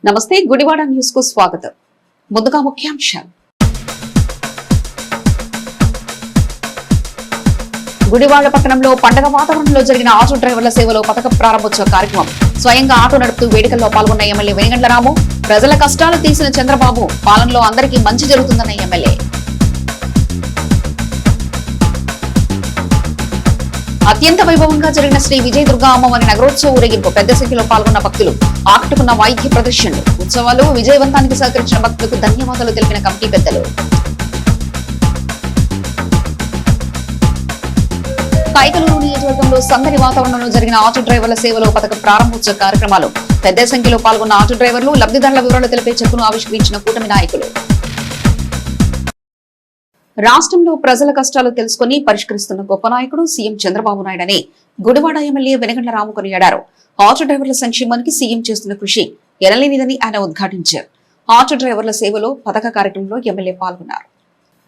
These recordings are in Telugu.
నమస్తే, గుడివాడ న్యూస్ కు స్వాగతం. ముందుగా ముఖ్యాంశాలు. గుడివాడ పట్టణంలో పండగ వాతావరణంలో జరిగిన ఆటో డ్రైవర్ల సేవలో పథక ప్రారంభోత్సవ కార్యక్రమం. స్వయంగా ఆటో నడుపుతూ వేడుకల్లో పాల్గొన్న ఎమ్మెల్యే వెనిగండ్ల రాము. ప్రజల కష్టాలు తీసిన చంద్రబాబు పాలనలో అందరికీ మంచి జరుగుతుందన్న ఎమ్మెల్యే. అత్యంత వైభవంగా జరిగిన శ్రీ విజయదుర్గా అమ్మవారి నగరోత్సవ ఊరేగింపు. పెద్ద సంఖ్యలో పాల్గొన్న భక్తులు ఆకట్టుకున్న వాయిద్య ప్రదర్శనలు. ఉత్సవాలు విజయవంతానికి సహకరించిన భక్తులకు ధన్యవాదాలు తెలిపిన కమిటీ పెద్దలు. కైకలూరు నియోజకవర్గంలో సందడి వాతావరణంలో జరిగిన ఆటో డ్రైవర్ల సేవలో పథక ప్రారంభోత్సవ కార్యక్రమాలు. పెద్ద సంఖ్యలో పాల్గొన్న ఆటో డ్రైవర్లు లబ్ధిదారుల వివరాలు తెలిపే చెక్కును ఆవిష్కరించిన కూటమి నాయకులు. రాష్ట్రంలో ప్రజల కష్టాలు తెలుసుకుని పరిష్కరిస్తున్న గొప్ప నాయకుడు సీఎం చంద్రబాబు నాయుడని గుడివాడ ఎమ్మెల్యే వెనిగండ్ల రాము కొనియాడారు. ఆటో డ్రైవర్ల సంక్షేమానికి సీఎం చేస్తున్న కృషి ఎనలేనిదని ఆయన ఉద్ఘాటించారు. ఆటో డ్రైవర్ల సేవలో పథక కార్యక్రమంలో ఎమ్మెల్యే పాల్గొన్నారు.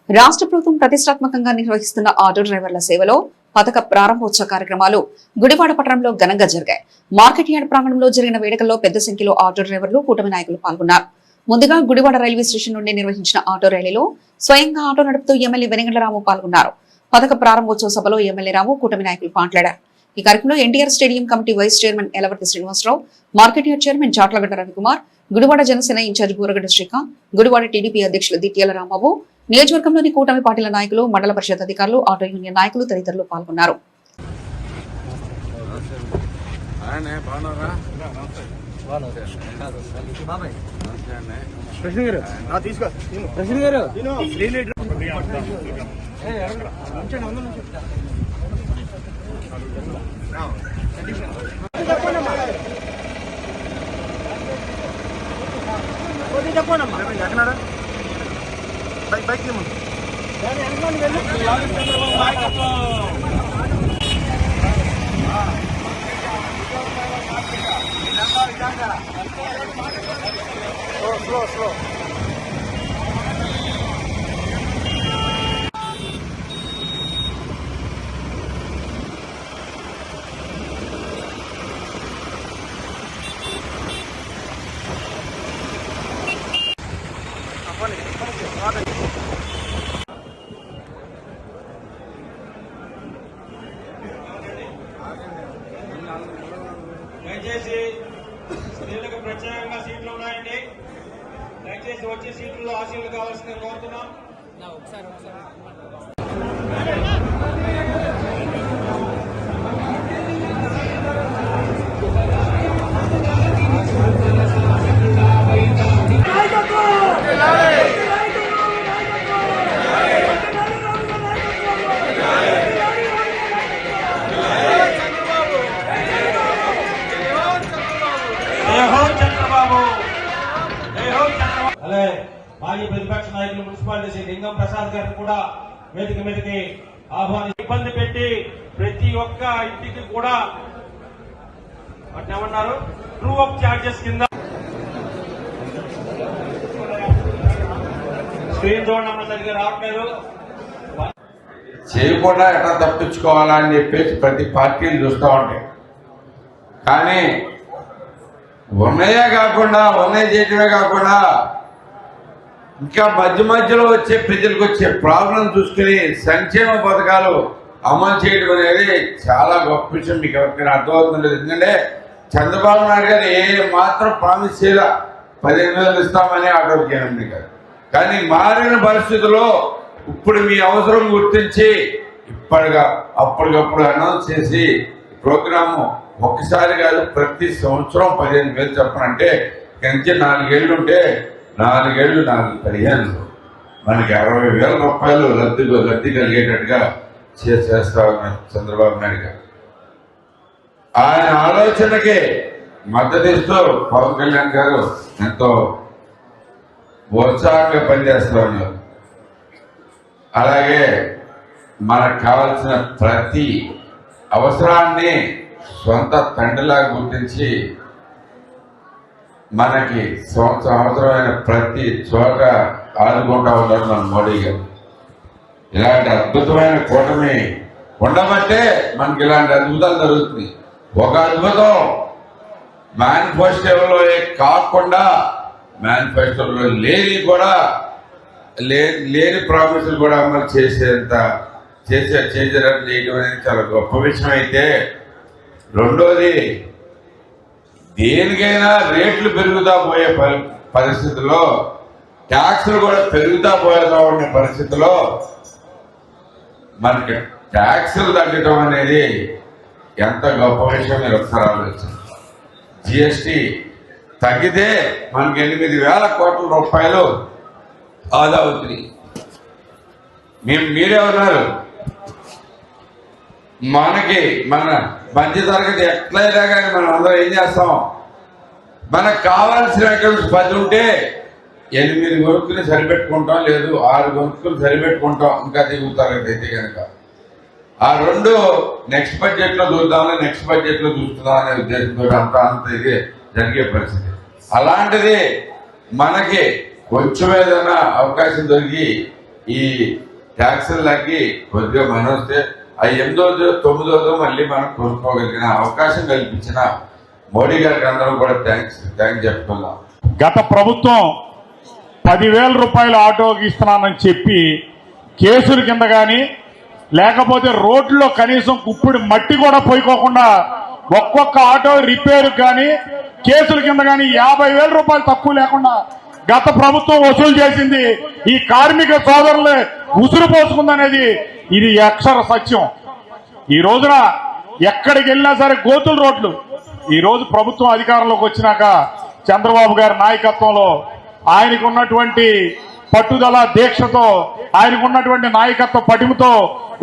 రాష్ట్ర ప్రభుత్వం ప్రతిష్టాత్మకంగా నిర్వహిస్తున్న ఆటో డ్రైవర్ల సేవలో పథక ప్రారంభోత్సవ కార్యక్రమాలు గుడివాడ పట్టణంలో ఘనంగా జరిగాయి. మార్కెట్ యార్డ్ ప్రాంగణంలో జరిగిన వేడుకల్లో పెద్ద సంఖ్యలో ఆటో డ్రైవర్లు కూటమి నాయకులు పాల్గొన్నారు. ముందుగా గుడివాడ రైల్వే స్టేషన్ నుండి నిర్వహించిన ఆటో ర్యాలీలో స్వయంగా ఆటో నడుపుతూ ఎమ్మెల్యే వెనిగండ్ల రాము పాల్గొన్నారు. పథక ప్రారంభోత్సవ సభలో ఎమ్మెల్యే రాము కూటమి నాయకులు మాట్లాడారు. ఈ కార్యక్రమంలో NTR stadium committee vice chairman Elavarthi Srinivasarao, market yard chairman Chatlagadda Ravikumar, Gudivada Janasena in-charge Buragadda Srikanth, Gudivada TDP అధ్యక్షులు దిట్యాల రాంబాబు, నియోజకవర్గంలోని కూటమి పార్టీల నాయకులు, మండల పరిషత్ అధికారులు, ఆటో యూనియన్ నాయకులు తదితరులు పాల్గొన్నారు. స్లో దయచేసి స్త్రీలకు ప్రత్యేకంగా సీట్లు ఉన్నాయండి. దయచేసి వచ్చే సీట్లలో ఆశీర్లు కావాల్సింది కోరుతున్నాం. అలాగే మాజీ ప్రతిపక్ష నాయకులు మున్సిపాలిటీ లింగం ప్రసాద్ గారిని కూడా వేదిక మీదకి ఆహ్వాని ఇబ్బంది పెట్టి ప్రతి ఒక్క ఇంటికి కూడా ఏమన్నారు ట్రూ అప్ చార్జెస్ కింద స్క్రీన్ చూడడం సరిగ్గా రావట్లేదు. చేయకుండా ఎట్లా తప్పించుకోవాలా అని చెప్పేసి ప్రతి పార్టీలు చూస్తూ ఉంటాయి. కానీ ఉన్నాయి చేయటమే కాకుండా ఇంకా మధ్యలో వచ్చే ప్రజలకు వచ్చే ప్రాబ్లం చూసుకుని సంక్షేమ పథకాలు అమలు చేయడం అనేది చాలా గొప్ప విషయం. మీకు ఎవరికైనా అర్థమవుతుంది లేదు. ఎందుకంటే చంద్రబాబు నాయుడు గారు ఏ మాత్రం ప్రామిస్ చేయాల 15,000 ఇస్తామని ఆటోకి గారు. కానీ మారిన పరిస్థితుల్లో ఇప్పుడు మీ అవసరం గుర్తించి అప్పటికప్పుడు అనౌన్స్ చేసి ప్రోగ్రాము ఒక్కసారి కాదు ప్రతి సంవత్సరం 15,000 చెప్పనంటే కంచి 4 ఏళ్ళు ఉంటే 4 ఏళ్ళు 15 మనకి 60,000 రూపాయలు లబ్ధి కలిగేటట్టుగా చేస్తా ఉన్నారు చంద్రబాబు నాయుడు గారు. ఆయన ఆలోచనకి మద్దతిస్తూ పవన్ కళ్యాణ్ గారు ఎంతో ఉత్సాహంగా పనిచేస్తూ ఉన్నారు. అలాగే మనకు కావాల్సిన ప్రతి అవసరాన్ని సొంత తండ్రిలాగా గుర్తించి మనకి అవసరమైన ప్రతి చోట ఆదుకుంటా ఉన్నారు మన మోడీ గారు. ఇలాంటి అద్భుతమైన కూటమి ఉండబట్టే మనకి ఇలాంటి అద్భుతాలు జరుగుతుంది. ఒక అద్భుతం మేనిఫెస్టోలో కాకుండా మేనిఫెస్టోలో లేని ప్రామిసులు కూడా అమలు చేయడం అనేది చాలా గొప్ప విషయం. అయితే రెండోది, దేనికైనా రేట్లు పెరుగుతా పోయే పరిస్థితుల్లో, ట్యాక్సులు కూడా పెరుగుతా పోయేలా ఉండే పరిస్థితుల్లో మనకి ట్యాక్సులు తగ్గడం అనేది ఎంత గొప్ప విషయం మీరు ఒకసారి ఆలోచించండి. జిఎస్టి తగ్గితే మనకి 8,000 కోట్ల రూపాయలు ఆదా అవుతుంది. మీరే ఉన్నారు, మన మధ్య తరగతి ఎట్లయినా కానీ మనం అందరం ఏం చేస్తాం, మనకు కావాల్సిన ఐటమ్స్ 10 ఉంటే 8 కొనుక్కుని సరిపెట్టుకుంటాం, లేదు 6 కొనుక్కుని సరిపెట్టుకుంటాం. ఇంకా దిగువ తరగతి అయితే కనుక ఆ 2 నెక్స్ట్ బడ్జెట్ లో చూస్తున్నాం అనే ఉద్దేశంతో అంత ఇది జరిగే పరిస్థితి. అలాంటిది మనకి కొంచెం ఏదైనా అవకాశం దొరికి ఈ ట్యాక్సులు తగ్గి కొద్దిగా మనం వస్తే ఆ 8వ 9వ మళ్ళీ మనం కొనుక్కోగలిగిన అవకాశం కల్పించిన మోడీ గారికి అందరం కూడా థ్యాంక్స్ చెప్పుకుందాం. గత ప్రభుత్వం 10,000 రూపాయలు ఆటోకి ఇస్తున్నానని చెప్పి కేసుల కింద కానీ లేకపోతే రోడ్లో కనీసం కుప్పుడు మట్టి కూడా పోయికోకుండా ఒక్కొక్క ఆటో రిపేర్ కానీ కేసుల కింద కానీ 50,000 రూపాయలు తక్కువ లేకుండా గత ప్రభుత్వం వసూలు చేసింది. ఈ కార్మిక సోదరులు ఉసురు పోసుకుందనేది ఇది అక్షర సత్యం. ఈ రోజున ఎక్కడికి వెళ్ళినా సరే గోతుల రోడ్లు. ఈ రోజు ప్రభుత్వం అధికారంలోకి వచ్చినాక చంద్రబాబు గారి నాయకత్వంలో ఆయనకు ఉన్నటువంటి పట్టుదల దీక్షతో, ఆయనకు ఉన్నటువంటి నాయకత్వ పటిమతో,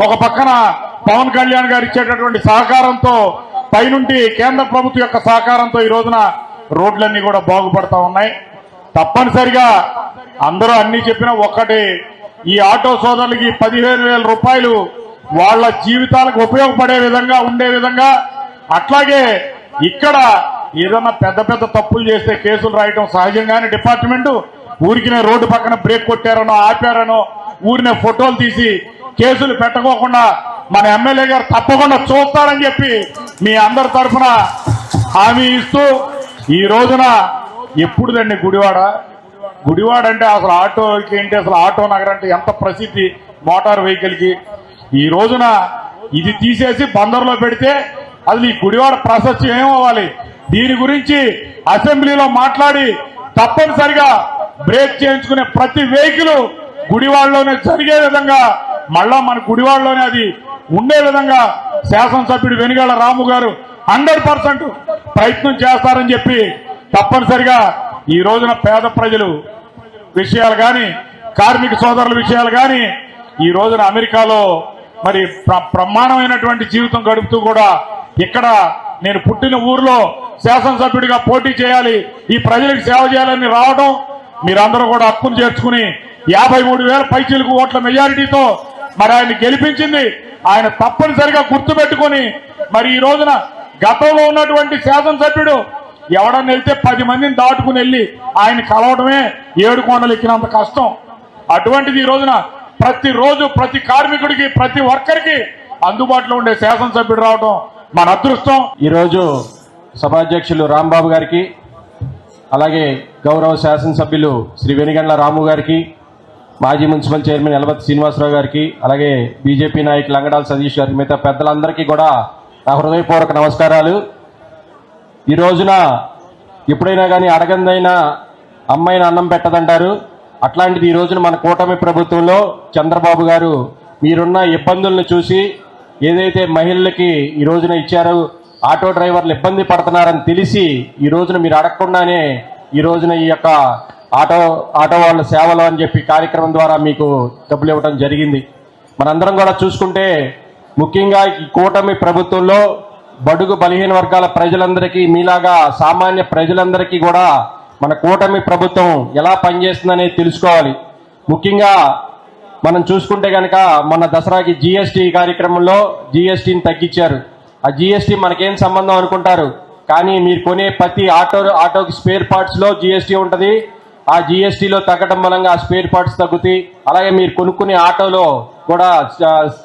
ఒక పక్కన పవన్ కళ్యాణ్ గారు ఇచ్చేటటువంటి సహకారంతో, పైనుండి కేంద్ర ప్రభుత్వం యొక్క సహకారంతో ఈ రోజున రోడ్లన్నీ కూడా బాగుపడతా ఉన్నాయి. తప్పనిసరిగా అందరూ అన్ని చెప్పినా ఒక్కటి, ఈ ఆటో సోదరులకి 15,000 రూపాయలు వాళ్ళ జీవితాలకు ఉపయోగపడే విధంగా ఉండే విధంగా, అట్లాగే ఇక్కడ ఏదన్నా పెద్ద పెద్ద తప్పులు చేస్తే కేసులు రాయటం సహజంగానే డిపార్ట్మెంట్ ఊరికినే రోడ్డు పక్కన బ్రేక్ కొట్టారనో ఆపారనో ఊరినే ఫోటోలు తీసి కేసులు పెట్టకోకుండా మన ఎమ్మెల్యే గారు తప్పకుండా చూస్తారని చెప్పి మీ అందరి తరఫున హామీ ఇస్తూ, ఈ రోజున ఎప్పుడుదండి గుడివాడ అంటే అసలు ఆటోకి ఏంటి, అసలు ఆటో నగర్ అంటే ఎంత ప్రసిద్ధి మోటార్ వెహికల్ కి. ఈ రోజున ఇది తీసేసి బందర్లో పెడితే అది ఈ గుడివాడ ప్రాశస్త్యం ఏమవ్వాలి? దీని గురించి అసెంబ్లీలో మాట్లాడి తప్పనిసరిగా బ్రేక్ చేయించుకునే ప్రతి వెహికల్ గుడివాడలోనే జరిగే విధంగా, మళ్ళా మన గుడివాడలోనే అది ఉండే విధంగా శాసనసభ్యుడు వెనుగళ్ల రాము గారు 100% ప్రయత్నం చేస్తారని చెప్పి తప్పనిసరిగా ఈ రోజున పేద ప్రజలు విషయాలు కానీ, కార్మిక సోదరుల విషయాలు కానీ, ఈ రోజున అమెరికాలో మరి బ్రహ్మాండమైనటువంటి జీవితం గడుపుతూ కూడా ఇక్కడ నేను పుట్టిన ఊర్లో శాసనసభ్యుడిగా పోటీ చేయాలి, ఈ ప్రజలకు సేవ చేయాలని రావడం, మీరందరూ కూడా హక్కును చేర్చుకుని 53,000 పైచీలకు ఓట్ల మెజారిటీతో మరి ఆయన గెలిపించింది. ఆయన తప్పనిసరిగా గుర్తుపెట్టుకుని మరి ఈ రోజున గతంలో ఉన్నటువంటి శాసనసభ్యుడు ఎవడన్నా వెళ్తే 10 మందిని దాటుకుని వెళ్ళి ఆయన కలవడమే 7 కొండలు ఎక్కినంత కష్టం. అటువంటిది ఈ రోజున ప్రతిరోజు ప్రతి కార్మికుడికి, ప్రతి వర్కర్కి అందుబాటులో ఉండే శాసనసభ్యుడు రావడం మన అదృష్టం. ఈరోజు సభాధ్యక్షులు రాంబాబు గారికి, అలాగే గౌరవ శాసనసభ్యులు శ్రీ వెనిగండ్ల రాము గారికి, మాజీ మున్సిపల్ చైర్మన్ ఎలబత్తి శ్రీనివాసరావు గారికి, అలాగే బీజేపీ నాయకులు లంగడాల సతీష్ గారికి, మిగతా పెద్దలందరికీ కూడా నా హృదయపూర్వక నమస్కారాలు. ఈ రోజున ఎప్పుడైనా కానీ అడగందైనా అమ్మాయిని అన్నం పెట్టదంటారు. అట్లాంటిది ఈ రోజున మన కూటమి ప్రభుత్వంలో చంద్రబాబు గారు మీరున్న ఇబ్బందులను చూసి ఏదైతే మహిళలకి ఈ రోజున ఇచ్చారో, ఆటో డ్రైవర్లు ఇబ్బంది పడుతున్నారని తెలిసి ఈ రోజున మీరు అడగకుండానే ఈ రోజున ఈ యొక్క ఆటో వాళ్ళ సేవలు అని చెప్పి కార్యక్రమం ద్వారా మీకు డబ్బులు ఇవ్వడం జరిగింది. మనందరం కూడా చూసుకుంటే ముఖ్యంగా ఈ కూటమి ప్రభుత్వంలో బడుగు బలహీన వర్గాల ప్రజలందరికీ, మీలాగా సామాన్య ప్రజలందరికీ కూడా మన కూటమి ప్రభుత్వం ఎలా పనిచేస్తుందనేది తెలుసుకోవాలి. ముఖ్యంగా మనం చూసుకుంటే కనుక మన దసరాకి జిఎస్టీ కార్యక్రమంలో జిఎస్టీని తగ్గించారు. ఆ జిఎస్టీ మనకేం సంబంధం అనుకుంటారు, కానీ మీరు కొనే ప్రతి ఆటోకి స్పేర్ పార్ట్స్లో జిఎస్టీ ఉంటుంది. ఆ జిఎస్టీలో తగ్గడం మూలంగా ఆ స్పేర్ పార్ట్స్ తగ్గుతాయి. అలాగే మీరు కొనుక్కునే ఆటోలో కూడా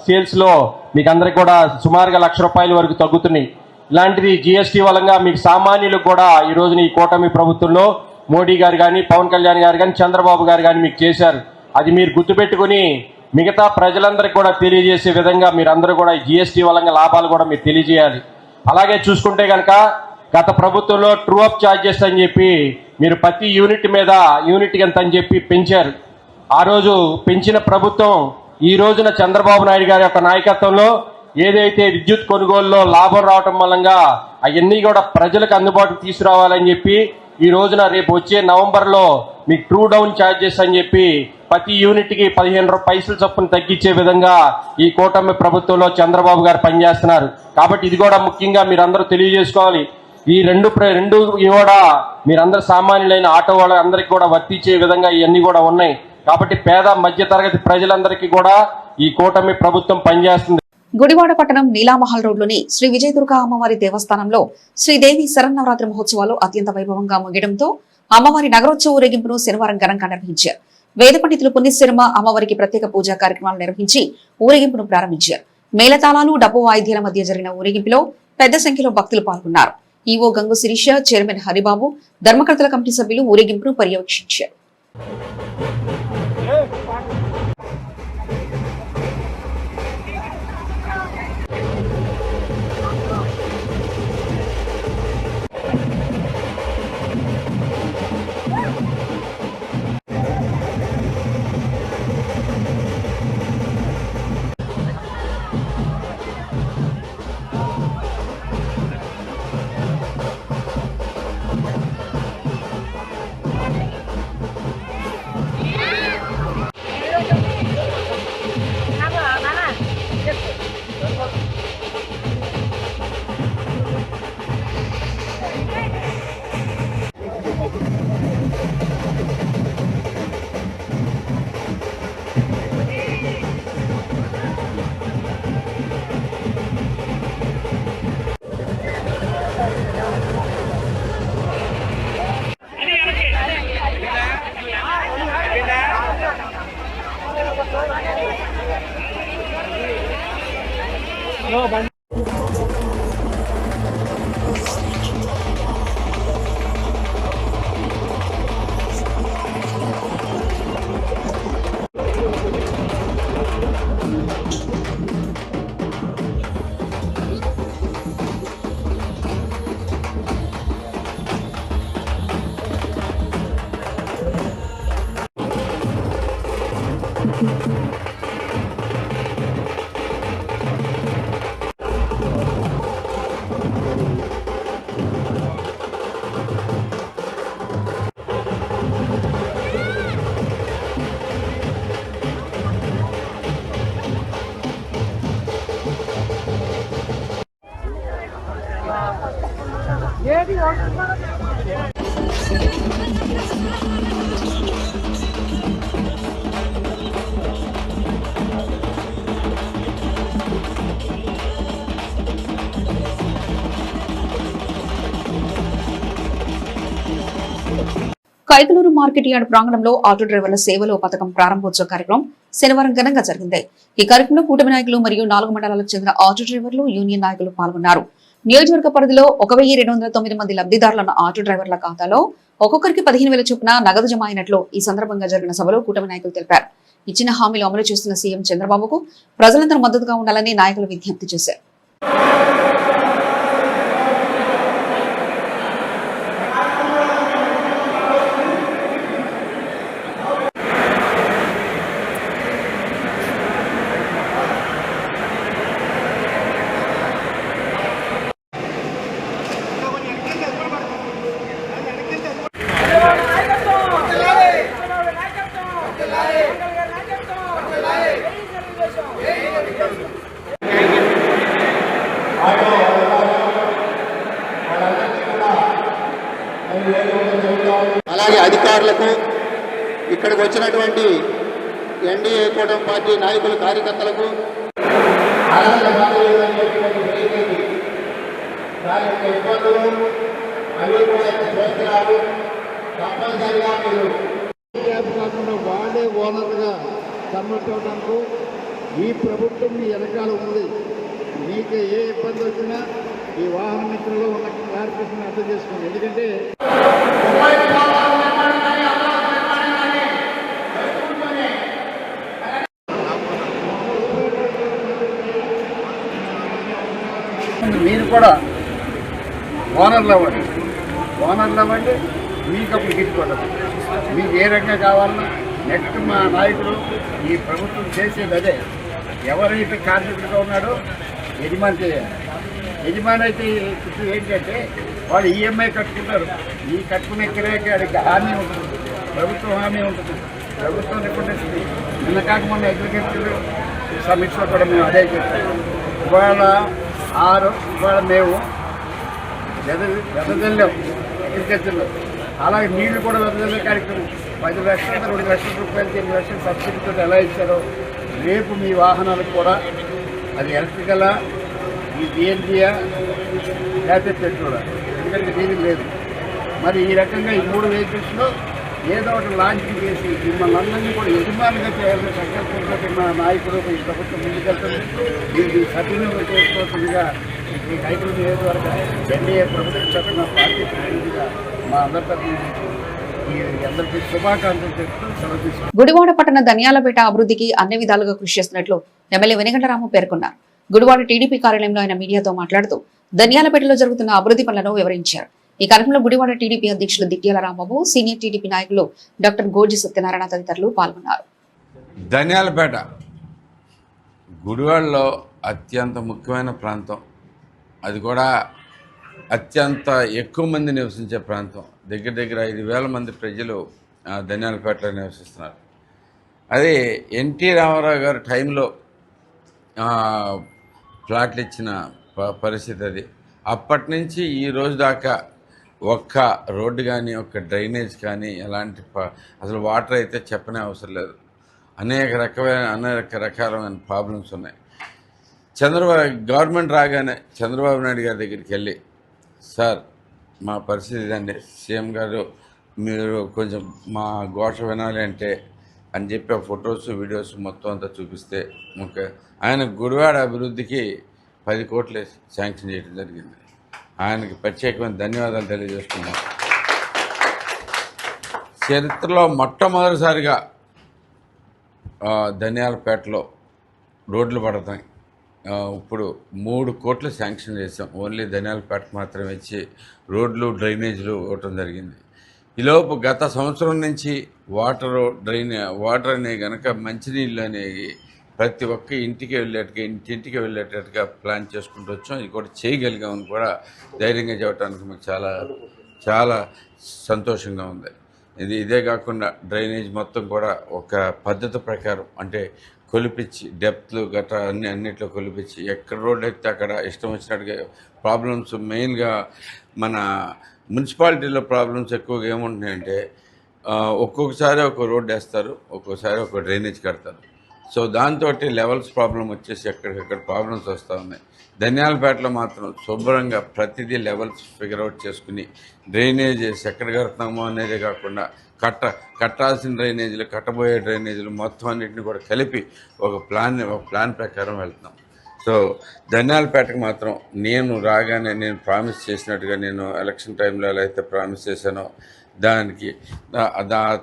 సేల్స్లో మీకు అందరికి కూడా సుమారుగా 1,00,000 రూపాయల వరకు తగ్గుతున్నాయి. ఇలాంటిది జిఎస్టీ వలంగా మీకు సామాన్యులకు కూడా ఈ రోజున ఈ కూటమి ప్రభుత్వంలో మోడీ గారు కానీ, పవన్ కళ్యాణ్ గారు కానీ, చంద్రబాబు గారు కానీ మీకు చేశారు. అది మీరు గుర్తుపెట్టుకుని మిగతా ప్రజలందరికీ కూడా తెలియజేసే విధంగా మీరందరూ కూడా ఈ జిఎస్టీ వలంగా లాభాలు కూడా మీరు తెలియజేయాలి. అలాగే చూసుకుంటే కనుక గత ప్రభుత్వంలో ట్రూ అప్ ఛార్జెస్ అని చెప్పి మీరు ప్రతి యూనిట్ మీద యూనిట్కి ఎంత అని చెప్పి పెంచారు. ఆ రోజు పెంచిన ప్రభుత్వం ఈ రోజున చంద్రబాబు నాయుడు గారి యొక్క నాయకత్వంలో ఏదైతే విద్యుత్ కొనుగోలులో లాభం రావటం మూలంగా అవన్నీ కూడా ప్రజలకు అందుబాటుకు తీసుకురావాలని చెప్పి ఈ రోజున రేపు వచ్చే నవంబర్లో మీకు ట్రూ డౌన్ ఛార్జెస్ అని చెప్పి ప్రతి యూనిట్కి 15 పైసలు చొప్పున తగ్గించే విధంగా ఈ కూటమి ప్రభుత్వంలో చంద్రబాబు గారు పనిచేస్తున్నారు. కాబట్టి ఇది కూడా ముఖ్యంగా మీరందరూ తెలియజేసుకోవాలి. ఈ రెండు కూడా మీరందరూ సామాన్యులైన ఆటో వాళ్ళందరికీ కూడా వర్తించే విధంగా ఇవన్నీ కూడా ఉన్నాయి. కాబట్టి పేద మధ్యతరగతి ప్రజలందరికీ కూడా ఈ కూటమి ప్రభుత్వం పనిచేస్తుంది. గుడివాడ పట్టణం నీలామహల్ రోడ్లోని శ్రీ విజయదుర్గ అమ్మవారి దేవస్థానంలో శ్రీదేవి శరన్నవరాత్రి మహోత్సవాలు అత్యంత వైభవంగా ముగియడంతో అమ్మవారి నగరోత్సవ ఊరేగింపును శనివారం ఘనంగా నిర్వహించారు. వేద పండితులు పుణ్యశర్మ అమ్మవారికి ప్రత్యేక పూజా కార్యక్రమాలు నిర్వహించి ఊరేగింపును ప్రారంభించారు. మేళతాళాలు, డబ్బు వాయిద్యాల మధ్య జరిగిన ఊరేగింపులో పెద్ద సంఖ్యలో భక్తులు పాల్గొన్నారు. ఈవో గంగు శిరీష, చైర్మన్ హరిబాబు, ధర్మకర్తల కమిటీ సభ్యులు ఊరేగింపును పర్యవేక్షించారు. కైకలూరు మార్కెట్ యార్డ్ ప్రాంగణంలో ఆటో డ్రైవర్ల సేవలో పథకం ప్రారంభోత్సవ కార్యక్రమం శనివారం ఘనంగా జరిగింది. ఈ కార్యక్రమంలో కూటమి నాయకులు మరియు 4 మండలాలకు చెందిన ఆటో డ్రైవర్లు, యూనియన్ నాయకులు పాల్గొన్నారు. నియోజకవర్గ పరిధిలో 1209 మంది లబ్ధిదారులను ఆటో డ్రైవర్ల ఖాతాలో ఒక్కొక్కరికి 15,000 చొప్పున నగదు జమ అయినట్లు ఈ సందర్భంగా జరిగిన సభలో కూటమి నాయకులు తెలిపారు. ఇచ్చిన హామీలు అమలు చేస్తున్న సీఎం చంద్రబాబుకు ప్రజలందరూ మద్దతుగా ఉండాలని నాయకులు విజ్ఞప్తి చేశారు. అలాగే అధికారులకు, ఇక్కడికి వచ్చినటువంటి ఎన్డీఏ కూటమి పార్టీ నాయకులు, కార్యకర్తలకు దాని యొక్క ఇబ్బందులు అవి కూడా చూస్తున్నారు. తప్పనిసరిగా మీరు కాకుండా వాళ్ళే ఓనర్గా కన్వర్ట్ అవడానికి ఈ ప్రభుత్వం మీ వెనకాల ఉంది. మీకు ఏ ఇబ్బంది వచ్చినా ఈ వాహన మిత్రులు ఉన్న క్లారిఫికేషన్ అర్థం చేసుకోండి. ఎందుకంటే మీరు కూడా ఓనర్లు అవ్వండి మీకు అప్పుడు గిట్టుకోవడం మీకు ఏ రకంగా కావాలన్నా నెక్స్ట్ మా నాయకుడు ఈ ప్రభుత్వం చేసేది అదే. ఎవరైతే కార్మికుడిగా ఉన్నాడో యజమాని చేయాలి. యజమాని అయితే ఇప్పుడు ఏంటంటే వాళ్ళు ఈఎంఐ కట్టుకుంటారు. ఈ కట్టుకునే కిరాయికి హామీ ఉంటుంది, ప్రభుత్వం హామీ ఉంటుంది, ప్రభుత్వం రికమెండేషన్. నిన్న కాక మొన్న అగ్రికల్చర్ సమీక్షలో కూడా మేము అదే చెప్పాము. ఇవాళ మేము వెదజల్లాం అగ్రికల్చర్లో. అలాగే నీళ్లు కూడా వెదజల్లే కార్యక్రమం 10 లక్షలు 2 లక్షల రూపాయలు 8 లక్షలు సబ్సిడీతో ఎలా ఇచ్చారో రేపు మీ వాహనాలకు కూడా అది ఎలక్ట్రికలా, ఈ బిఎన్జియా, లేకపోతే పెట్రోలా, ఎందుకంటే డీజిల్ లేదు. మరి ఈ రకంగా ఈ 3 వెహికల్స్లో ఏదో ఒకటి లాంచింగ్ చేసి మిమ్మల్ని అందరినీ కూడా యజమానిగా చేయాలని సంకల్పంతో మా నాయకుడు ఈ ప్రభుత్వం ముందుకెళ్తుంది. దీనికి సద్వినియోగం చేసుకోవాల్సిందిగా ఈ నాయకుల నియోజకవర్గ ఎన్డీఏ ప్రభుత్వం తరఫున పార్టీ ప్రతినిధిగా మా అందరి అందరికీ శుభాకాంక్షలు చెప్తూ సెలవు తీసుకుంటాం. గుడివాడ పట్టణ ధనియాలపేట అభివృద్ధికి అన్ని విధాలుగా కృషి చేస్తున్నట్లు ఎమ్మెల్యే వెనిగండ్ల రాము పేర్కొన్నారు. గుడివాడ టీడీపీ కార్యాలయంలో ఆయన మీడియాతో మాట్లాడుతూ ధనియాలపేటలో జరుగుతున్న అభివృద్ధి పనులను వివరించారు. ఈ కార్యక్రమంలో గుడివాడ టీడీపీ అధ్యక్షులు దిట్యాల రాంబాబు, సీనియర్ టీడీపీ నాయకులు డాక్టర్ గోజి సత్యనారాయణ తదితరులు పాల్గొన్నారు. ధనియాలపేట గుడివాడలో అత్యంత ముఖ్యమైన ప్రాంతం. అది కూడా అత్యంత ఎక్కువ మంది నివసించే ప్రాంతం. దగ్గర 5,000 మంది ప్రజలు ధనియాలపేటలో నివసిస్తున్నారు. అది ఎన్టీ రామారావు గారి టైంలో ప్లాట్లు ఇచ్చిన పరిస్థితి అది. అప్పటి నుంచి ఈ రోజు దాకా ఒక్క రోడ్డు కానీ ఒక్క డ్రైనేజ్ కానీ ఎలాంటి అసలు వాటర్ అయితే చెప్పనే అవసరం లేదు. అనేక రకాలైన ప్రాబ్లమ్స్ ఉన్నాయి. గవర్నమెంట్ రాగానే చంద్రబాబు నాయుడు గారి దగ్గరికి వెళ్ళి, సార్ మా పరిస్థితి ఇదండి, సీఎం గారు మీరు కొంచెం మా ఘోష వినాలి అంటే అని చెప్పి ఆ ఫొటోస్ వీడియోస్ మొత్తం అంతా చూపిస్తే ఆయన గుడివాడ అభివృద్ధికి 10 కోట్లు శాంక్షన్ చేయడం జరిగింది. ఆయనకి ప్రత్యేకమైన ధన్యవాదాలు తెలియజేస్తున్నాం. చరిత్రలో మొట్టమొదటిసారిగా ధనియాలపేటలో రోడ్లు పడతాయి. ఇప్పుడు 3 కోట్లు శాంక్షన్ చేసాం. ఓన్లీ ధనియాలపేట మాత్రమే ఇచ్చి రోడ్లు డ్రైనేజీలు ఇవ్వటం జరిగింది. ఈలోపు గత సంవత్సరం నుంచి వాటర్ అనే కనుక మంచినీళ్ళు అనేవి ప్రతి ఒక్క ఇంటికి వెళ్ళేటట్టుగా ప్లాన్ చేసుకుంటూ వచ్చాం. ఇది కూడా చేయగలిగామని కూడా ధైర్యంగా చెప్పడానికి మాకు చాలా సంతోషంగా ఉంది. ఇదే కాకుండా డ్రైనేజ్ మొత్తం కూడా ఒక పద్ధతి ప్రకారం, అంటే కొలిపించి డెప్త్లు గట్రా అన్నిట్లో కొలిపించి ఎక్కడ రోడ్ ఎక్కితే అక్కడ ఇష్టం వచ్చినట్టుగా ప్రాబ్లమ్స్ మెయిన్గా మన మున్సిపాలిటీలో ప్రాబ్లమ్స్ ఎక్కువగా ఏముంటున్నాయంటే ఒక్కొక్కసారి ఒక రోడ్ వేస్తారు, ఒక్కొక్కసారి ఒక డ్రైనేజ్ కడతారు. సో దాంతో లెవెల్స్ ప్రాబ్లం వచ్చేసి ఎక్కడికక్కడ ప్రాబ్లమ్స్ వస్తూ ఉన్నాయి. ధనియాలపేటలో మాత్రం శుభ్రంగా ప్రతిదీ లెవెల్స్ ఫిగర్ అవుట్ చేసుకుని డ్రైనేజెస్ ఎక్కడ కడతామో అనేదే కాకుండా కట్టాల్సిన డ్రైనేజీలు, కట్టబోయే డ్రైనేజీలు మొత్తం అన్నింటినీ కూడా కలిపి ఒక ప్లాన్ ప్రకారం వెళ్తున్నాం. సో ధనియాలపేటకు మాత్రం నేను రాగానే నేను ప్రామిస్ చేసినట్టుగా నేను ఎలక్షన్ టైంలో ఎలా అయితే ప్రామిస్ చేశానో దానికి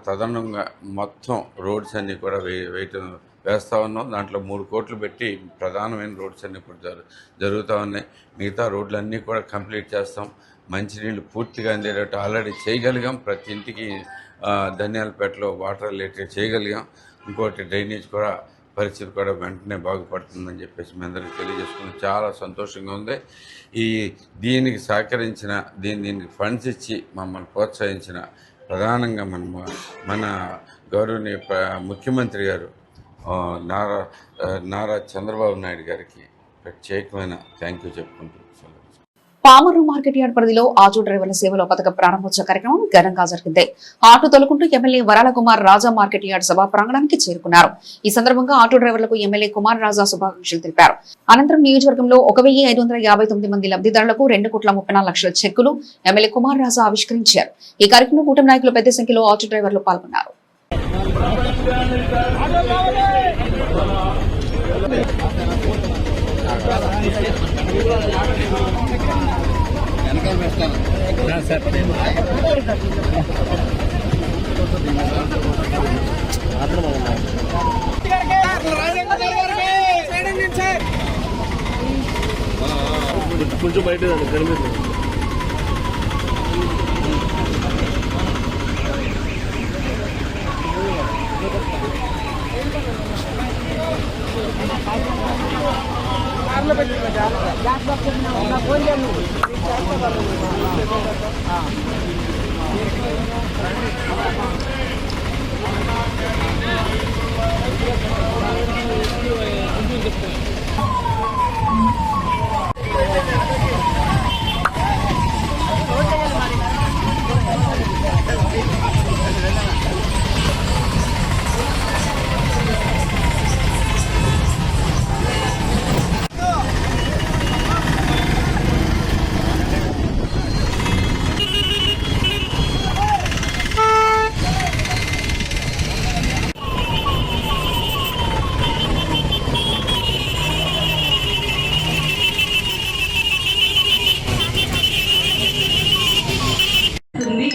తదనంగా మొత్తం రోడ్స్ అన్నీ కూడా వేస్తూ ఉన్నాం. దాంట్లో 3 కోట్లు పెట్టి ప్రధానమైన రోడ్స్ అన్నీ కూడా జరుగుతూ ఉన్నాయి. మిగతా రోడ్లన్నీ కూడా కంప్లీట్ చేస్తాం. మంచినీళ్ళు పూర్తిగా అందేటట్టు ఆల్రెడీ చేయగలిగాం. ప్రతి ఇంటికి ధనియాలపేటలో వాటర్ రిలేటెడ్ చేయగలిగాం. ఇంకోటి డ్రైనేజ్ కూడా పరిస్థితి కూడా వెంటనే బాగుపడుతుందని చెప్పేసి మీ అందరికీ తెలియజేసుకుని చాలా సంతోషంగా ఉంది. దీనికి సహకరించిన దీనికి ఫండ్స్ ఇచ్చి మమ్మల్ని ప్రోత్సహించిన ప్రధానంగా మన గౌరవనీయ ముఖ్యమంత్రి గారు నారా చంద్రబాబు నాయుడు గారికి ప్రత్యేకమైన థ్యాంక్ యూ చెప్పుకుంటూ పామర్రు మార్కెట్ యార్డ్ పరిధిలో ఆటో డ్రైవర్ల సేవలో పథకం ప్రారంభోత్సవ కార్యక్రమం ఘనంగా జరిగింది. ఆటో తొలుకుంటూ ఎమ్మెల్యే వరాల కుమార్ రాజా మార్కెట్ యార్డ్ సభా ప్రాంగణానికి చేరుకున్నారు. ఈ సందర్భంగా ఆటో డ్రైవర్లకు ఎమ్మెల్యే కుమార్ రాజా శుభాకాంక్షలు తెలిపారు. అనంతరం నియోజకవర్గంలో 1,559 మంది లబ్ధిదారులకు 2,34,00,000 చెక్కులు ఎమ్మెల్యే కుమార్ రాజా ఆవిష్కరించారు. ఈ కార్యక్రమంలో కూటమి నాయకులు పెద్ద సంఖ్యలో ఆటో డ్రైవర్లు పాల్గొన్నారు. వెనకాల పెట్టాను సార్. కొంచెం బయట కనిపిస్తుంది.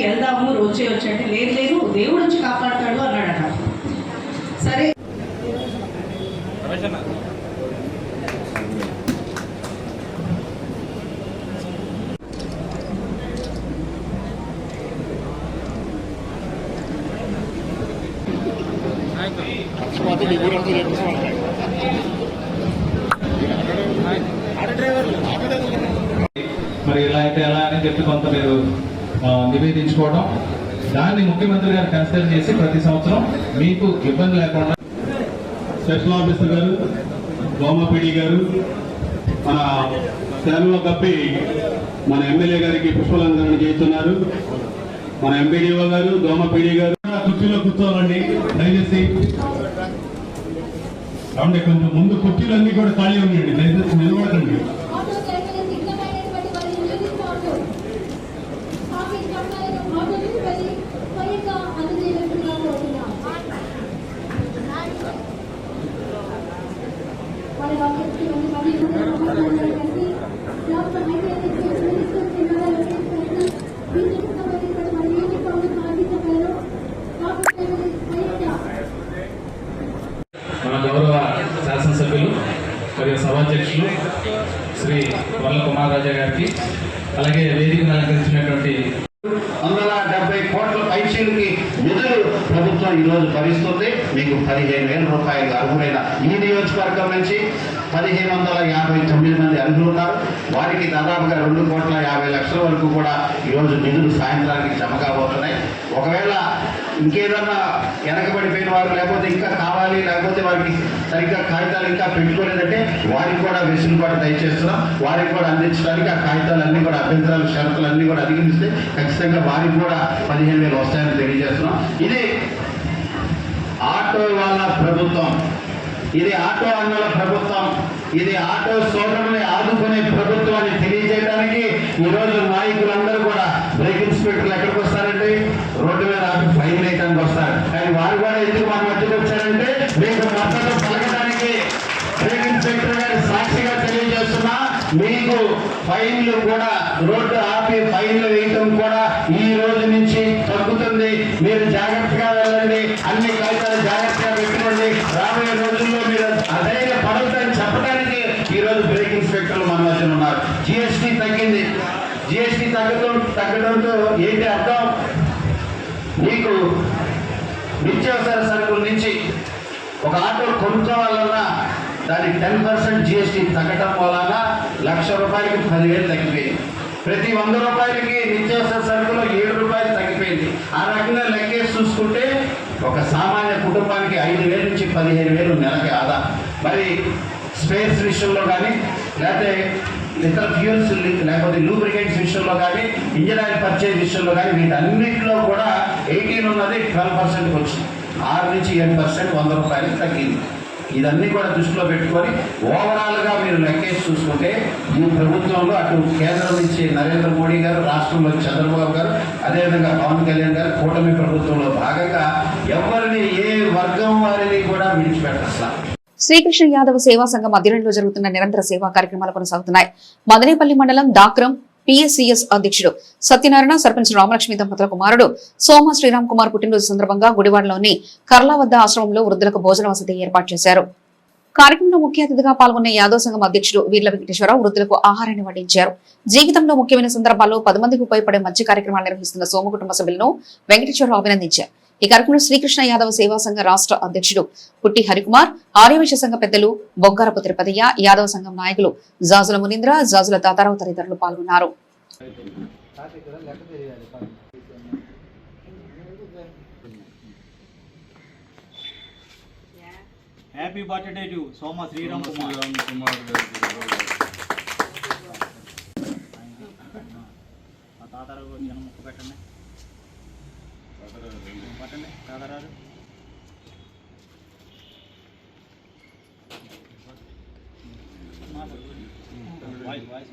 వెళ్దాము రోజు వచ్చంటే లేదు లేదు దేవుడు వచ్చి కాపాడతాడు అన్నాడట. సరే మరి ఇలా అయితే ఎలా అని చెప్పి కొంత మీరు నివేదించుకోవడం, దాన్ని ముఖ్యమంత్రి గారు కన్సిడర్ చేసి ప్రతి సంవత్సరం మీకు ఇబ్బంది లేకుండా స్పెషల్ ఆఫీసర్ గారు, గోమపీడి గారు, మన సేవలో కప్పి మన ఎమ్మెల్యే గారికి పుష్పలంకరణ చేస్తున్నారు. మన ఎంపీడీఓ గారు, గోమపీడి గారు కుర్చీలో కూర్చోవాలండి దయచేసి. కాబట్టి కొంచెం ముందు కుర్చీలన్నీ కూడా ఖాళీ ఉన్నాయండి, దయచేసి నిలబడకండి. మన గౌరవ శాసనసభ్యులు మరియు సభాధ్యక్షులు శ్రీ వల్ల కుమార్ రాజా గారికి, అలాగే వేదికను అలంకరించినటువంటి 170 కోట్ల పైచీలకి నిధులు ప్రభుత్వం ఈరోజు భరిస్తుంది. మీకు 15,000 రూపాయలు అర్హులైన ఈ నియోజకవర్గం నుంచి 1,559 మంది అర్హులు ఉన్నారు. వారికి దాదాపుగా 2,50,00,000 వరకు కూడా ఈరోజు నిధులు సాయంత్రానికి జమ కాబోతున్నాయి. ఒకవేళ ఇంకేదన్నా వెనకబడిపోయిన వారు, లేకపోతే ఇంకా కావాలి, లేకపోతే వారికి సరిగ్గా కాగితాలు ఇంకా పెట్టుకోలేదంటే వారికి కూడా వెసులుబాటు దయచేస్తున్నాం. వారికి కూడా అందించడానికి ఆ కాగితాలన్నీ కూడా, అభ్యంతరాలు, షరతులు అన్నీ కూడా అధిగమిస్తే ఖచ్చితంగా వారికి కూడా 15,000 వస్తాయని తెలియజేస్తున్నాం. ఇది ఆటో వాళ్ళ ప్రభుత్వం, ఇది ఆటో అన్నల ప్రభుత్వం, ఇది ఆటో సోదరుల్ని ఆదుకునే ప్రభుత్వం అని తెలియజేయడానికి ఈరోజు నాయకులందరూ కూడా బ్రేక్ ఇన్స్పెక్టర్లు ఎక్కడికి వస్తారంటే రోడ్డు మీద ఫైన్ వేయడానికి వస్తారు. కానీ వారు కూడా ఎందుకు మన మధ్యకి వచ్చారంటే మీకు మద్దతు పలకడానికి. బ్రేక్ ఇన్స్పెక్టర్ గారి సాక్షిగా తెలియజేస్తున్నా, మీకు ఫైన్లు కూడా, రోడ్డు ఆపి ఫైన్లు వేయటం కూడా ఈ రోజు నుంచి తగ్గుతుంది. మీరు జాగ్రత్తగా వెళ్ళండి, అన్ని కాగితాలు జాగ్రత్తగా పెట్టుకోండి. రాబోయే రోజుల్లో మీరు అధైర్య పడవద్దని చెప్పడానికి ఈరోజు బ్రేక్ ఇన్స్పెక్టర్లు మన మధ్యన ఉన్నారు. జిఎస్టీ తగ్గింది. జిఎస్టీ తగ్గడంతో ఏంటి అర్థం? మీకు నిత్యావసర సరుకుల నుంచి ఒక ఆటో కొనుక్కోవాలన్నా దానికి 10% జిఎస్టీ తగ్గడం వలన 1,00,000 రూపాయలకి 10,000 తగ్గిపోయింది. ప్రతి 100 రూపాయలకి నిత్యావసర సరుకులో 7 రూపాయలు తగ్గిపోయింది. ఆ రకంగా లెక్కేసి చూసుకుంటే ఒక సామాన్య కుటుంబానికి 5,000 నుంచి 15,000 నెలకి ఆదా. మరి స్పేర్స్ విషయంలో కానీ, లేకపోతే ఇతర ఫ్యూల్స్, లేకపోతే లూబ్రికెంట్స్ విషయంలో కానీ, ఇంజిన్ ఆయిల్ పర్చేజ్ విషయంలో కానీ, వీటన్నిటిలో కూడా 18 ఉన్నది 12%కి వచ్చింది. 6 నుంచి 7% 100 రూపాయలకి తగ్గింది. ఇదన్నీ కూడా దృష్టిలో పెట్టుకొని ఓవరాల్గా మీరు లెక్కేసి చూసుకుంటే ఈ ప్రభుత్వంలో అటు కేంద్రం నుంచి నరేంద్ర మోడీ గారు, రాష్ట్రంలో చంద్రబాబు గారు, అదేవిధంగా పవన్ కళ్యాణ్ గారు కూటమి ప్రభుత్వంలో భాగంగా ఎవరిని, ఏ వర్గం వారిని కూడా విడిచిపెట్టట్లా. శ్రీకృష్ణ యాదవ్ సేవా సంఘం ఆధ్వర్యంలో జరుగుతున్న నిరంతర సేవా కార్యక్రమాలు కొనసాగుతున్నాయి. మదనేపల్లి మండలం డాక్రం పిఎస్సిఎస్ అధ్యక్షుడు సత్యనారాయణ, సర్పంచ్ రామలక్ష్మి దంపతుల కుమారుడు సోమ శ్రీరామ్ కుమార్ పుట్టినరోజు సందర్భంగా గుడివాడలోని కర్లా వద్ద ఆశ్రమంలో వృద్ధులకు భోజన వసతి ఏర్పాటు చేశారు. కార్యక్రమంలో ముఖ్య అతిథిగా పాల్గొన్న యాదవ్ సంఘం అధ్యక్షుడు వీర్ల వెంకటేశ్వరరావు వృద్ధులకు ఆహారాన్ని వడ్డించారు. జీవితంలో ముఖ్యమైన సందర్భాల్లో 10 మందికి ఉపయోగపడే మంచి కార్యక్రమాలు నిర్వహిస్తున్న సోమ కుటుంబ సభ్యులను వెంకటేశ్వరరావు అభినందించారు. ఈ కార్యక్రమంలో శ్రీకృష్ణ యాదవ సేవా సంఘ రాష్ట్ర అధ్యక్షుడు పుట్టి హరికుమార్, ఆర్యవైశ్య సంఘ పెద్దలు బొగ్గారపు తిరుపతయ్య, యాదవ సంఘం నాయకులు జాజుల మునీంద్ర, జాజుల తాతారావు తదితరులు పాల్గొన్నారు. హ్యాపీ బర్త్డే టు సోమ శ్రీరామ్ కుమార్ తాతారావు జనం ముక్కు పెట్టండి పట్టండి తాతారావు వాయిస్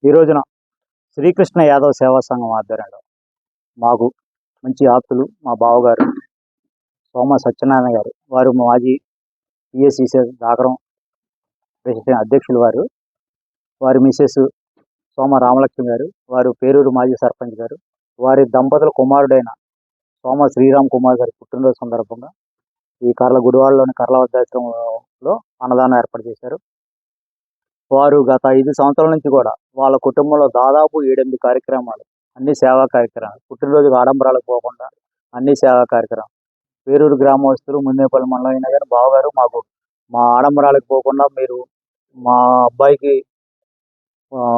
ఈ రోజున శ్రీకృష్ణ యాదవ్ సేవా సంఘం ఆధ్వర్యంలో మాకు మంచి ఆప్తులు మా బావగారు సోమ సత్యనారాయణ గారు, వారు మాజీ పిఎస్సిసి దాకరం అధ్యక్షులు, వారి మిసెస్ సోమ రామలక్ష్మి గారు, వారు పేరూరు మాజీ సర్పంచ్ గారు, వారి దంపతుల కుమారుడైన సోమ శ్రీరామ్ కుమార్ గారి పుట్టినరోజు సందర్భంగా ఈ గుడివాడలోని కర్లవద్దాశ్రమంలో అన్నదానం ఏర్పాటు చేశారు. వారు గత 5 సంవత్సరాల నుంచి కూడా వాళ్ళ కుటుంబంలో దాదాపు 7-8 కార్యక్రమాలు, అన్ని సేవా కార్యక్రమాలు, పుట్టినరోజుకు ఆడంబరాలకు పోకుండా అన్ని సేవా కార్యక్రమాలు. పేరూరు గ్రామస్తులు మున్నేపల్లి మండలం అయినా కానీ బావగారు మాకు మా ఆడంబరాలకు పోకుండా మీరు మా అబ్బాయికి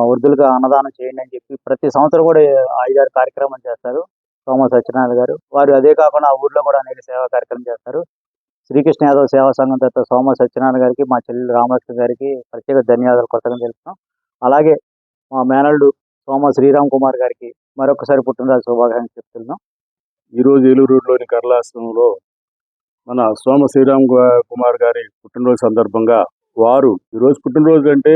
వృద్ధులుగా అన్నదానం చేయండి అని చెప్పి ప్రతి సంవత్సరం కూడా 5-6 కార్యక్రమాలు చేస్తారు సోమ సత్యనారాయణ గారు. వారు అదే కాకుండా ఆ ఊర్లో కూడా అనేక సేవా కార్యక్రమం చేస్తారు. శ్రీకృష్ణ యాదవ్ సేవా సంఘం తరఫున సోమ సత్యనారాయణ గారికి, మా చెల్లెలు రామలక్ష్మి గారికి ప్రత్యేక ధన్యవాదాలు కృతజ్ఞతలు తెలుపుతున్నాం. అలాగే మా మేనల్లుడు సోమ శ్రీరామ్ కుమార్ గారికి మరొకసారి పుట్టినరోజు శుభాకాంక్షలు చెప్తున్నాం. ఈరోజు ఏలూరు రోడ్లోని కర్లాశ్రమంలో మన సోమ శ్రీరామ్ కుమార్ గారి పుట్టినరోజు సందర్భంగా వారు ఈరోజు పుట్టినరోజు అంటే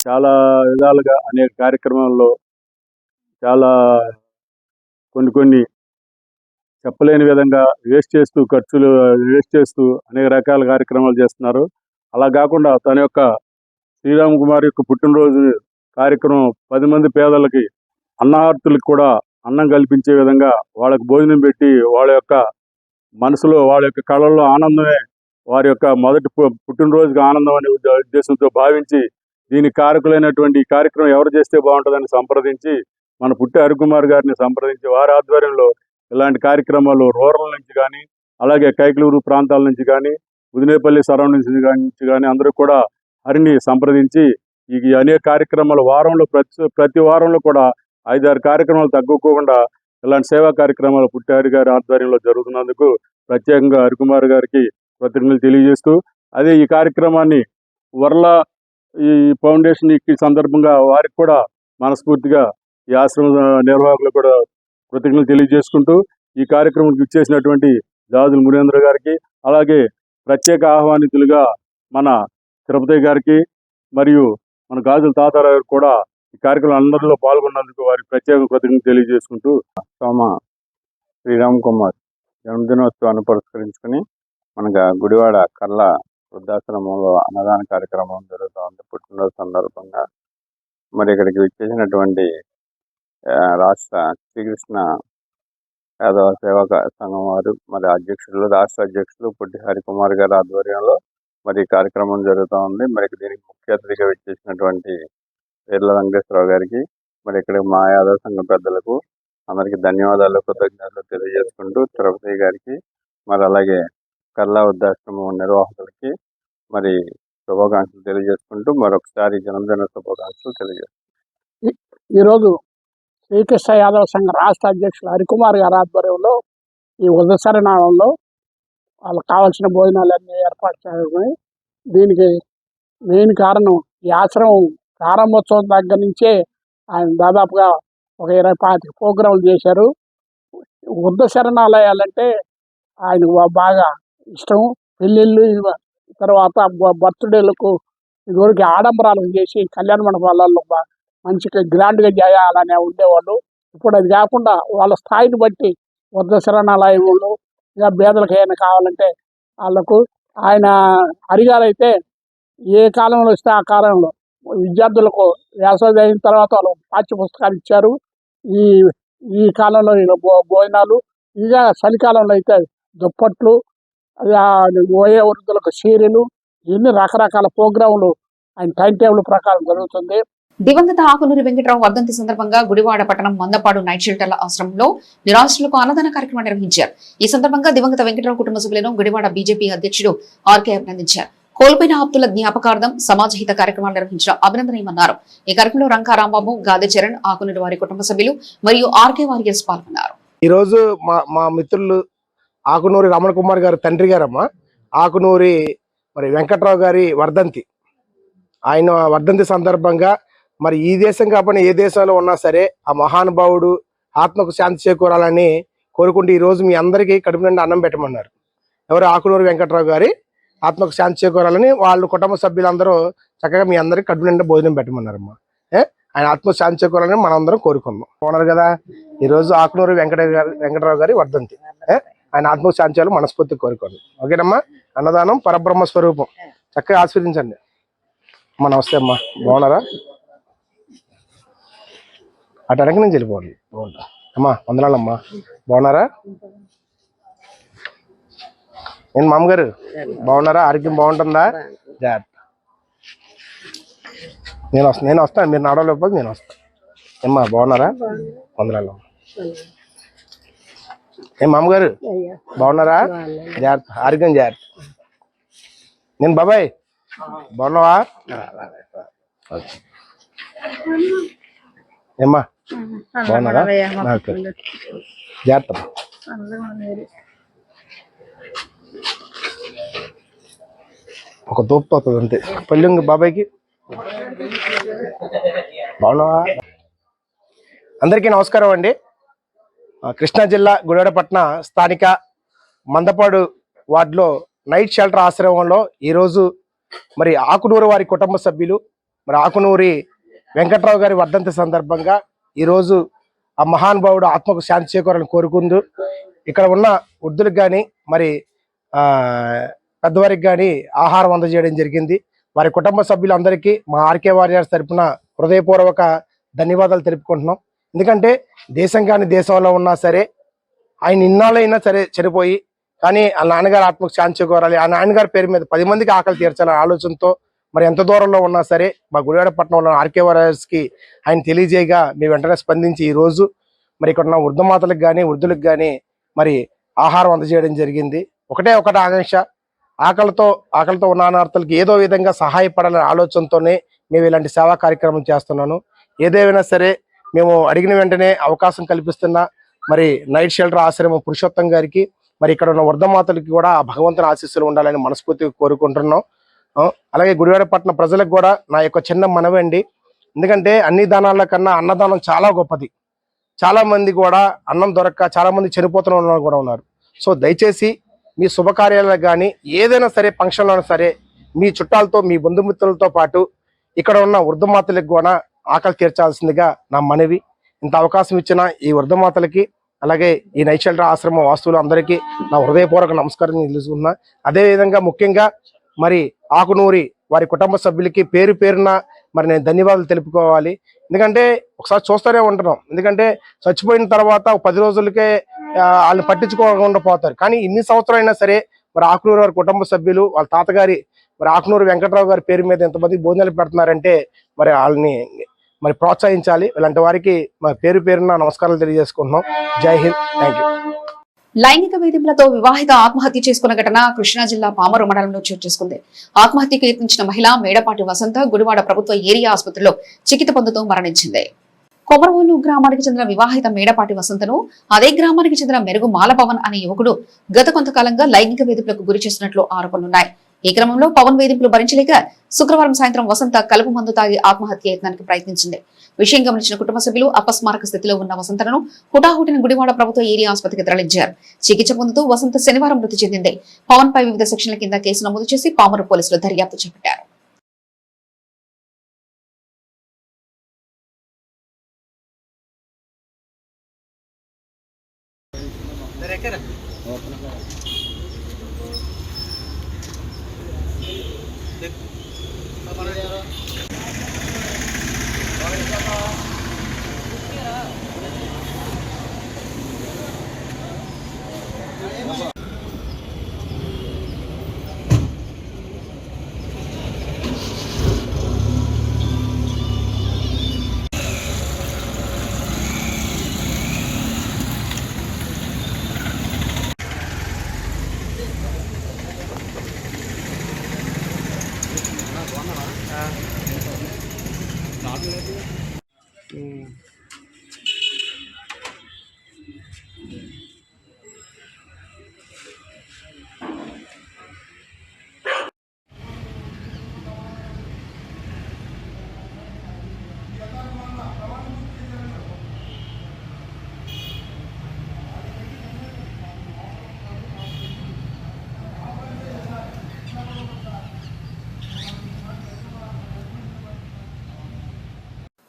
చాలా విధాలుగా అనేక కార్యక్రమాల్లో చాలా కొన్ని చెప్పలేని విధంగా ఖర్చులు వేస్ట్ చేస్తూ అనేక రకాల కార్యక్రమాలు చేస్తున్నారు. అలా కాకుండా తన యొక్క శ్రీరామ్ కుమార్ యొక్క పుట్టినరోజు కార్యక్రమం 10 మంది పేదలకి, అన్నార్తులకు కూడా అన్నం కల్పించే విధంగా వాళ్ళకి భోజనం పెట్టి వాళ్ళ యొక్క మనసులో, వాళ్ళ యొక్క కళల్లో ఆనందమే వారి యొక్క మొదటి పుట్టినరోజుకి ఆనందం అనే ఉద్దేశంతో భావించి దీనికి కారకులైనటువంటి ఈ కార్యక్రమం ఎవరు చేస్తే బాగుంటుందని సంప్రదించి మన పుట్టి హరికుమార్ గారిని సంప్రదించి వారి ఆధ్వర్యంలో ఇలాంటి కార్యక్రమాలు రూరల్ నుంచి కానీ, అలాగే కైకలూరు ప్రాంతాల నుంచి కానీ, ఉదినేపల్లి సరౌండింగ్స్ నుంచి కానీ అందరూ కూడా హరిని సంప్రదించి ఈ అనేక కార్యక్రమాలు వారంలో ప్రతి వారంలో కూడా 5-6 కార్యక్రమాలు తగ్గుకోకుండా ఇలాంటి సేవా కార్యక్రమాలు పుట్టి హరి గారి ఆధ్వర్యంలో జరుగుతున్నందుకు ప్రత్యేకంగా హరికుమార్ గారికి కృతజ్ఞతలు తెలియజేస్తూ, అదే ఈ కార్యక్రమాన్ని వర్ల ఈ ఫౌండేషన్ ఈ సందర్భంగా వారికి కూడా మనస్ఫూర్తిగా ఈ ఆశ్రమ నిర్వాహకులు కూడా కృతజ్ఞతలు తెలియజేసుకుంటూ, ఈ కార్యక్రమానికి ఇచ్చేసినటువంటి జాజుల మురేంద్ర గారికి, అలాగే ప్రత్యేక ఆహ్వానితులుగా మన తిరుపతి గారికి మరియు మన గాజుల తాతారావు గారికి కూడా ఈ కార్యక్రమం అందరిలో పాల్గొన్నందుకు వారికి ప్రత్యేక కృతజ్ఞతలు తెలియజేసుకుంటూ, సోమ శ్రీరామ్ కుమార్ జన్మదినోత్సవాన్ని పురస్కరించుకుని మనకు గుడివాడ కర్ల వృద్ధాశ్రమంలో అన్నదాన కార్యక్రమం జరుగుతుంది పుట్టినరోజు సందర్భంగా. మరి ఇక్కడికి విచ్చేసినటువంటి రాష్ట్ర శ్రీకృష్ణ యాదవ సేవా సంఘం వారు, మరి రాష్ట్ర అధ్యక్షులు పుట్టి హరికుమార్ గారి ఆధ్వర్యంలో మరి కార్యక్రమం జరుగుతూ ఉంది. మరి దీనికి ముఖ్య అతిథిగా విచ్చేసినటువంటి వీర్ల వెంకటేశ్వరరావు గారికి, మరి ఇక్కడ మా యాదవ సంఘం పెద్దలకు అందరికీ ధన్యవాదాలు, కృతజ్ఞతలు తెలియజేసుకుంటూ, తిరుపతి గారికి, మరి అలాగే కర్లా వృద్ధాశ్రమం నిర్వాహకులకి మరి శుభాకాంక్షలు తెలియజేసుకుంటూ మరొకసారి జన్మదిన శుభాకాంక్షలు తెలియజేస్తున్నాం. ఈరోజు శ్రీకృష్ణ యాదవ సంఘ రాష్ట్ర అధ్యక్షులు హరికుమార్ గారి ఆధ్వర్యంలో ఈ ఉదసరణాలంలో వాళ్ళకి కావాల్సిన భోజనాలన్నీ ఏర్పాటు చేసుకుని, దీనికి మెయిన్ కారణం ఈ ఆశ్రమం ప్రారంభోత్సవం దగ్గర నుంచే ఆయన దాదాపుగా ఒక 20-25 ప్రోగ్రాంలు చేశారు. వృద్ధ శరణాలయాలంటే ఆయనకు బాగా ఇష్టం. పెళ్ళిళ్ళు, తర్వాత బర్త్డేలకు ఇదివరకు ఆడంబరాలు చేసి కళ్యాణ మండపాలలో మంచిగా గ్రాండ్గా చేయాలనే ఉండేవాళ్ళు. ఇప్పుడు అది కాకుండా వాళ్ళ స్థాయిని బట్టి వృద్ధ శరణాలయంలో ఇంకా పేదలకు ఏమైనా కావాలంటే వాళ్ళకు ఆయన అడిగారైతే ఏ కాలంలో వస్తే ఆ కాలంలో విద్యార్థులకు వేసవి అయిన తర్వాత వాళ్ళు పాఠ్య పుస్తకాలు ఇచ్చారు. ఈ ఈ కాలంలో భోజనాలు, ఇక చలికాలంలో అయితే దుప్పట్లు, ఓయే వృద్ధులకు చీరలు, ఎన్ని రకరకాల ప్రోగ్రాములు ఆయన టైం టేబుల్ ప్రకారం జరుగుతుంది. దివంగత ఆకునూరి వెంకటరావు వర్ధంతి సందర్భంగా గుడివాడ పట్టణం మందపాడు నైట్ షెల్టర్ల ఆశ్రమంలో నిరాశ్రులకు అన్నదాన కార్యక్రమం నిర్వహించారు. ఈ సందర్భంగా దివంగత వెంకటరావు కుటుంబ సభ్యులను గుడివాడ బీజేపీ అధ్యక్షుడు ఆర్కే అభినందించారు. కోల్పోయిన ఆప్తుల జ్ఞాపకార్థం సమాజహిత కార్యక్రమాలు నిర్వహించడం అభినందనీయమన్నారు. ఈ కార్యక్రమంలో రంకా రాంబాబు, గాదె చరణ్, ఆకునూరి వారి కుటుంబ సభ్యులు మరియు ఆర్కే వారియర్స్ పాల్గొన్నారు. ఈ రోజు మా మిత్రులు ఆకునూరి రమణ కుమార్ గారు తండ్రి గారమ్మ ఆకునూరి వెంకట్రావు గారి వర్ధంతి. ఆయన వర్ధంతి సందర్భంగా మరి ఈ దేశం కాకుండా ఏ దేశంలో ఉన్నా సరే ఆ మహానుభావుడు ఆత్మకు శాంతి చేకూరాలని కోరుకుంటూ ఈ రోజు మీ అందరికీ కడుపు నిండా అన్నం పెట్టమన్నారు. ఎవరు? ఆకునూరి వెంకట్రావు గారి ఆత్మకు శాంతి చేకూరాలని వాళ్ళ కుటుంబ సభ్యులందరూ చక్కగా మీ అందరికీ కడుపు నిండా భోజనం పెట్టమన్నారమ్మా. ఆయన ఆత్మ శాంతి చేకూరాలని మనందరం కోరుకుందాం. ఉన్నారు కదా ఈ రోజు ఆకునూరి వెంకటరావు గారి వర్ధంతి. ఆయన ఆత్మకు శాంతి చేయాలని మనస్ఫూర్తి కోరుకోండి. ఓకేనమ్మా? అన్నదానం పరబ్రహ్మ స్వరూపం. చక్కగా ఆస్వాదించండి. అమ్మా నమస్తే అమ్మా, బాగున్నారా? అటు వెనక నుంచి వెళ్ళిపోండి. అమ్మా వందనాలమ్మా, బాగున్నారా? నేను మామగారు బాగున్నారా? ఆరోగ్యం బాగుంటుందా? జాగ్రత్త. నేను వస్తాను, మీరు నడవలేకపోతే నేను వస్తాను. ఏమ్మా బాగున్నారా? వందనాలమ్మా. ఏం మామగారు బాగున్నారా? జాగ్రత్త, ఆరోగ్యం జాగ్రత్త. నేను బాబాయ్ బాగున్నావా? ఏమ్మా బాగున్నారా? జాగ్రత్త. ఒక తోపు అవుతుంది అంతే. పల్లెంగి బాబాయ్కి బాగున్నావా? అందరికీ నమస్కారం అండి. కృష్ణా జిల్లా గుడివాడపట్న స్థానిక మందపాడు వార్డులో నైట్ షెల్టర్ ఆశ్రమంలో ఈరోజు మరి ఆకునూరు వారి కుటుంబ సభ్యులు మరి ఆకునూరి వెంకట్రావు గారి వర్ధంతి సందర్భంగా ఈరోజు ఆ మహానుభావుడు ఆత్మకు శాంతి చేకూరాలని కోరుకుంటూ ఇక్కడ ఉన్న వృద్ధులకు కానీ మరి పెద్దవారికి కానీ ఆహారం అందజేయడం జరిగింది. వారి కుటుంబ సభ్యులందరికీ మా ఆర్కే వారియర్స్ తరఫున హృదయపూర్వక ధన్యవాదాలు తెలుపుకుంటున్నాం. ఎందుకంటే దేశం కానీ దేశంలో ఉన్నా సరే ఆయన ఇన్నాళ్ళైనా సరే చనిపోయి కానీ ఆ నాన్నగారు ఆత్మకు శాంతి చేకూరాలి, ఆ నాన్నగారి పేరు మీద 10 మందికి ఆకలి తీర్చాలనే ఆలోచనతో మరి ఎంత దూరంలో ఉన్నా సరే మా గుడివాడపట్నంలో ఆర్కే వారియర్స్కి ఆయన తెలియజేయగా మేము వెంటనే స్పందించి ఈ రోజు మరి ఇక్కడ ఉన్న వృద్ధమాతలకు కానీ వృద్ధులకు కానీ మరి ఆహారం అందజేయడం జరిగింది. ఒకటే ఆకాంక్ష, ఆకలితో ఉన్న అనాథులకు ఏదో విధంగా సహాయపడాలనే ఆలోచనతోనే మేము ఇలాంటి సేవా కార్యక్రమం చేస్తున్నాను. ఏదేమైనా సరే మేము అడిగిన వెంటనే అవకాశం కల్పిస్తున్న మరి నైట్ షెల్టర్ ఆశ్రమం పురుషోత్తం గారికి మరి ఇక్కడ ఉన్న వృద్ధమాతలకి కూడా ఆ భగవంతుని ఆశీస్సులు ఉండాలని మనస్ఫూర్తిగా కోరుకుంటున్నాం. అలాగే గుడివాడపట్నం ప్రజలకు కూడా నా యొక్క చిన్న మనవి అండి. ఎందుకంటే అన్ని దానాల కన్నా అన్నదానం చాలా గొప్పది. చాలా మంది కూడా అన్నం దొరక్క చాలా మంది చనిపోతున్న వాళ్ళు కూడా ఉన్నారు. సో దయచేసి మీ శుభకార్యాలకు కానీ ఏదైనా సరే ఫంక్షన్లో సరే మీ చుట్టాలతో మీ బంధుమిత్రులతో పాటు ఇక్కడ ఉన్న వృద్ధమాతలకు కూడా ఆకలి తీర్చాల్సిందిగా నా మనవి. ఇంత అవకాశం ఇచ్చిన ఈ వృద్ధమాతలకి అలాగే ఈ నైట్ షెల్టర్ ఆశ్రమం వాస్తువులు అందరికీ నా హృదయపూర్వక నమస్కారం తెలుసుకున్నా. అదేవిధంగా ముఖ్యంగా మరి ఆకునూరి వారి కుటుంబ సభ్యులకి పేరు పేరున మరి నేను ధన్యవాదాలు తెలుపుకోవాలి. ఎందుకంటే ఒకసారి చూస్తూనే ఉంటున్నాం. ఎందుకంటే చచ్చిపోయిన తర్వాత 10 రోజులకే వాళ్ళని పట్టించుకోకుండా పోతారు. కానీ ఇన్ని సంవత్సరాలైనా సరే మరి ఆకునూరి వారి కుటుంబ సభ్యులు వాళ్ళ తాతగారి మరి ఆకునూరి వెంకట్రావు గారి పేరు మీద ఎంతమంది భోజనాలు పెడుతున్నారంటే మరి వాళ్ళని మరి ప్రోత్సహించాలి. ఇలాంటి వారికి మరి పేరు పేరున నమస్కారాలు తెలియజేసుకుంటున్నాం. జై హింద్, థ్యాంక్ యూ. లైంగిక వేధింపులతో వివాహిత ఆత్మహత్య చేసుకున్న ఘటన కృష్ణా జిల్లా పామరు మండలంలో చోటు చేసుకుంది. ఆత్మహత్యకు యత్నించిన మహిళ మేడపాటి వసంత గుడివాడ ప్రభుత్వ ఏరియా ఆసుపత్రిలో చికిత్స పొందుతూ మరణించింది. కొమరవోలు గ్రామానికి చెందిన వివాహిత మేడపాటి వసంతను అదే గ్రామానికి చెందిన మెరుగు మాలపవన్ అనే యువకుడు గత కొంతకాలంగా లైంగిక వేధింపులకు గురి చేసినట్లు ఆరోపణలున్నాయి. ఈ క్రమంలో పవన్ వేధింపులు భరించలేక శుక్రవారం సాయంత్రం వసంత కలుపు మందు తాగి ఆత్మహత్య యత్నానికి ప్రయత్నించింది. విషయం గమనించిన కుటుంబ సభ్యులు అపస్మారక స్థితిలో ఉన్న వసంతను హుటాహుటిన గుడివాడ ప్రభుత్వ ఏరియా ఆసుపత్రికి తరలించారు. చికిత్స పొందుతూ వసంత శనివారం మృతి చెందింది. పవన్ పై వివిధ సెక్షన్ల కింద కేసు నమోదు చేసి పామరు పోలీసులు దర్యాప్తు చేపట్టారు.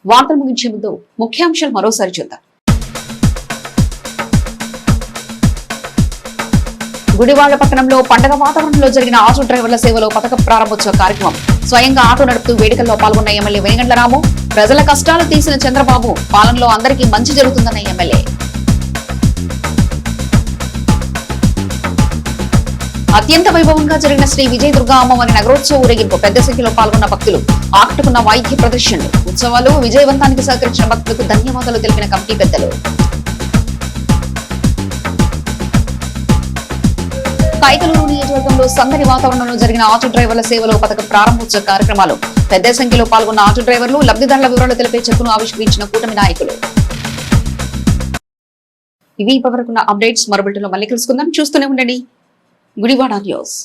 వార్తలు ముగించే ముందు ముఖ్యాంశాలు మరోసారి చూద్దాం. గుడివాడ పట్టణంలో పండగ వాతావరణంలో జరిగిన ఆటో డ్రైవర్ల సేవలో పథక ప్రారంభోత్సవ కార్యక్రమం. స్వయంగా ఆటో నడుపుతూ వేడుకల్లో పాల్గొన్న ఎమ్మెల్యే వెనిగండ్ల రాము. ప్రజల కష్టాలు తీసిన చంద్రబాబు పాలనలో అందరికీ మంచి జరుగుతుందన్న ఎమ్మెల్యే. అత్యంత వైభవంగా జరిగిన శ్రీ విజయదుర్గా అమ్మవారి నగరోత్సవ ఊరేగింపు. పెద్ద సంఖ్యలో పాల్గొన్న భక్తులు. ఆకట్టుకున్న వాయిద్య ప్రదర్శనలు. ఉత్సవాలు విజయవంతానికి సహకరించిన భక్తులకు ధన్యవాదాలు తెలిపిన కమిటీ పెద్దలు. కైకలూరు నియోజకవర్గంలో సందడి వాతావరణంలో జరిగిన ఆటో డ్రైవర్ల సేవలో పథకం ప్రారంభోత్సవ కార్యక్రమాలు. పెద్ద సంఖ్యలో పాల్గొన్న ఆటో డ్రైవర్లు. లబ్ధిదారుల వివరాలు తెలిపే చెక్కును ఆవిష్కరించిన కూటమి నాయకులు. ఇవి ఇప్పటివరకున్న అప్డేట్స్. మరో బులెటిన్లో మళ్ళీ కలుసుకుందాం. చూస్తూనే ఉండండి గుడివాడ న్యూస్.